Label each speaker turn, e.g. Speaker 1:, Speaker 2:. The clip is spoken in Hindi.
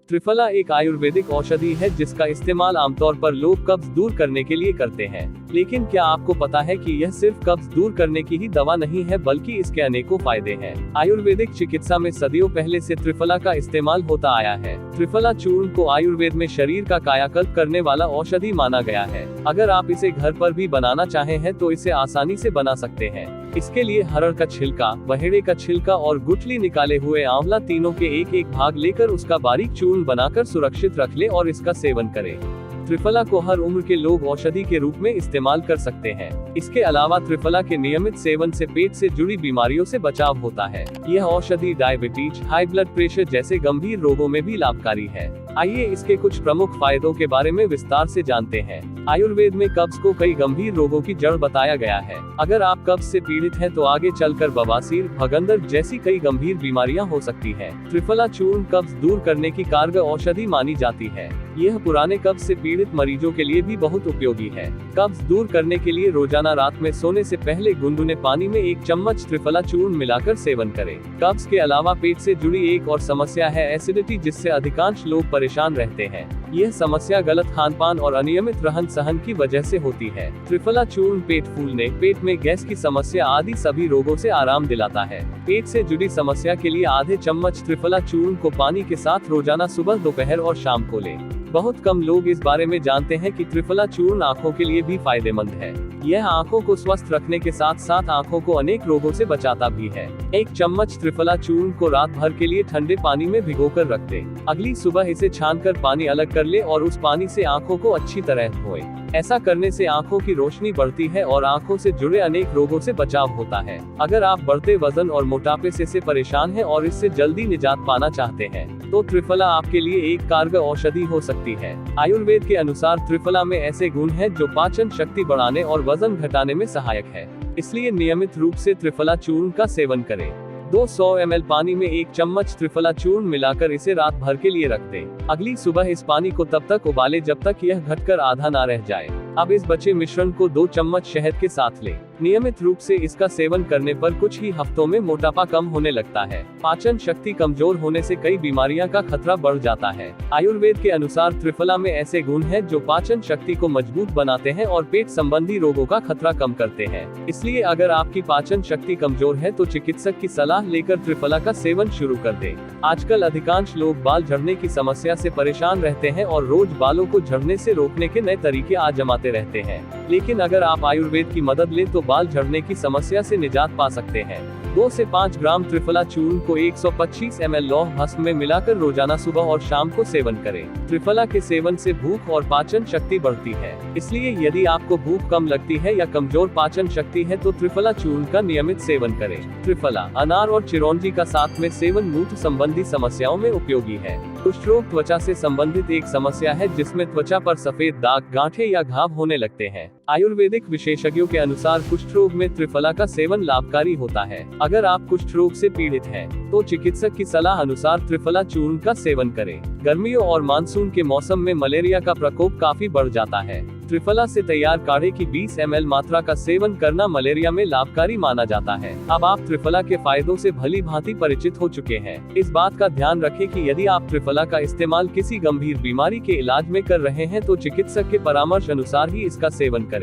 Speaker 1: त्रिफला एक आयुर्वेदिक औषधि है जिसका इस्तेमाल आमतौर पर लोग कब्ज दूर करने के लिए करते हैं। लेकिन क्या आपको पता है कि यह सिर्फ कब्ज दूर करने की ही दवा नहीं है, बल्कि इसके अनेकों फायदे हैं। आयुर्वेदिक चिकित्सा में सदियों पहले से त्रिफला का इस्तेमाल होता आया है। त्रिफला चूर्ण को आयुर्वेद में शरीर का कायाकल्प करने वाला औषधि माना गया है। अगर आप इसे घर पर भी बनाना चाहे हैं तो इसे आसानी से बना सकते हैं। इसके लिए हरड़ का छिलका, बहेड़े का छिलका और गुठली निकाले हुए आंवला तीनों के एक एक भाग लेकर उसका बारीक चूर्ण बनाकर सुरक्षित रख ले और इसका सेवन करें। त्रिफला को हर उम्र के लोग औषधि के रूप में इस्तेमाल कर सकते हैं। इसके अलावा त्रिफला के नियमित सेवन से पेट से जुड़ी बीमारियों से बचाव होता है। यह औषधि डायबिटीज, हाई ब्लड प्रेशर जैसे गंभीर रोगों में भी लाभकारी है। आइए इसके कुछ प्रमुख फायदों के बारे में विस्तार से जानते हैं। आयुर्वेद में कब्ज को कई गंभीर रोगों की जड़ बताया गया है। अगर आप कब्ज से पीड़ित हैं तो आगे चलकर बवासीर, भगंदर जैसी कई गंभीर बीमारियां हो सकती हैं। त्रिफला चूर्ण कब्ज दूर करने की कारगर औषधि मानी जाती है। यह पुराने कब्ज से पीड़ित मरीजों के लिए भी बहुत उपयोगी है। कब्ज दूर करने के लिए रोजाना रात में सोने से पहले गुनगुने पानी में 1 चम्मच त्रिफला चूर्ण मिलाकर सेवन करें। कब्ज के अलावा पेट से जुड़ी एक और समस्या है एसिडिटी, जिससे अधिकांश लोग परेशान रहते हैं। यह समस्या गलत खानपान और अनियमित रहन सहन की वजह से होती है। त्रिफला चूर्ण पेट फूलने, पेट में गैस की समस्या आदि सभी रोगों से आराम दिलाता है। पेट से जुड़ी समस्या के लिए आधे चम्मच त्रिफला चूर्ण को पानी के साथ रोजाना सुबह, दोपहर और शाम को लें। बहुत कम लोग इस बारे में जानते हैं कि त्रिफला चूर्ण आंखों के लिए भी फायदेमंद है। यह आंखों को स्वस्थ रखने के साथ साथ आंखों को अनेक रोगों से बचाता भी है। 1 चम्मच त्रिफला चूर्ण को रात भर के लिए ठंडे पानी में भिगोकर रख दें। अगली सुबह इसे छानकर पानी अलग कर ले और उस पानी से आंखों को अच्छी तरह धोएं। ऐसा करने से आंखों की रोशनी बढ़ती है और आंखों से जुड़े अनेक रोगों से बचाव होता है। अगर आप बढ़ते वजन और मोटापे से परेशान हैं और इससे जल्दी निजात पाना चाहते हैं तो त्रिफला आपके लिए एक कारगर औषधि हो सकती है। आयुर्वेद के अनुसार त्रिफला में ऐसे गुण हैं जो पाचन शक्ति बढ़ाने और वजन घटाने में सहायक है। इसलिए नियमित रूप से त्रिफला चूर्ण का सेवन करें। 200 ml पानी में 1 चम्मच त्रिफला चूर्ण मिलाकर इसे रात भर के लिए रख दें। अगली सुबह इस पानी को तब तक उबालें जब तक यह घटकर आधा ना रह जाए। अब इस बचे मिश्रण को 2 चम्मच शहद के साथ लें। नियमित रूप से इसका सेवन करने पर कुछ ही हफ्तों में मोटापा कम होने लगता है। पाचन शक्ति कमजोर होने से कई बीमारियां का खतरा बढ़ जाता है। आयुर्वेद के अनुसार त्रिफला में ऐसे गुण हैं जो पाचन शक्ति को मजबूत बनाते हैं और पेट संबंधी रोगों का खतरा कम करते हैं। इसलिए अगर आपकी पाचन शक्ति कमजोर है तो चिकित्सक की सलाह लेकर त्रिफला का सेवन शुरू कर दें। आजकल अधिकांश लोग बाल झड़ने की समस्या से परेशान रहते हैं और रोज बालों को झड़ने से रोकने के नए तरीके आजमाते रहते हैं। लेकिन अगर आप आयुर्वेद की मदद लें तो बाल झड़ने की समस्या से निजात पा सकते हैं। 2 से 5 ग्राम त्रिफला चूर्ण को 125 ml लौह भस्म में मिलाकर रोजाना सुबह और शाम को सेवन करें। त्रिफला के सेवन से भूख और पाचन शक्ति बढ़ती है। इसलिए यदि आपको भूख कम लगती है या कमजोर पाचन शक्ति है तो त्रिफला चूर्ण का नियमित सेवन करें। त्रिफला, अनार और चिरौंजी का साथ में सेवन मूत्र संबंधी समस्याओं में उपयोगी है। कुष्ठ रोग त्वचा से संबंधित एक समस्या है जिसमें त्वचा पर सफेद दाग, गांठें या घाव होने लगते हैं। आयुर्वेदिक विशेषज्ञों के अनुसार कुष्ठ रोग में त्रिफला का सेवन लाभकारी होता है। अगर आप कुष्ठ रोग से पीड़ित हैं, तो चिकित्सक की सलाह अनुसार त्रिफला चूर्ण का सेवन करें। गर्मियों और मानसून के मौसम में मलेरिया का प्रकोप काफी बढ़ जाता है। त्रिफला से तैयार काढ़े की 20 ml मात्रा का सेवन करना मलेरिया में लाभकारी माना जाता है। अब आप त्रिफला के फायदों से भली भांति परिचित हो चुके हैं। इस बात का ध्यान रखें कि यदि आप त्रिफला का इस्तेमाल किसी गंभीर बीमारी के इलाज में कर रहे हैं तो चिकित्सक के परामर्श अनुसार ही इसका सेवन करें।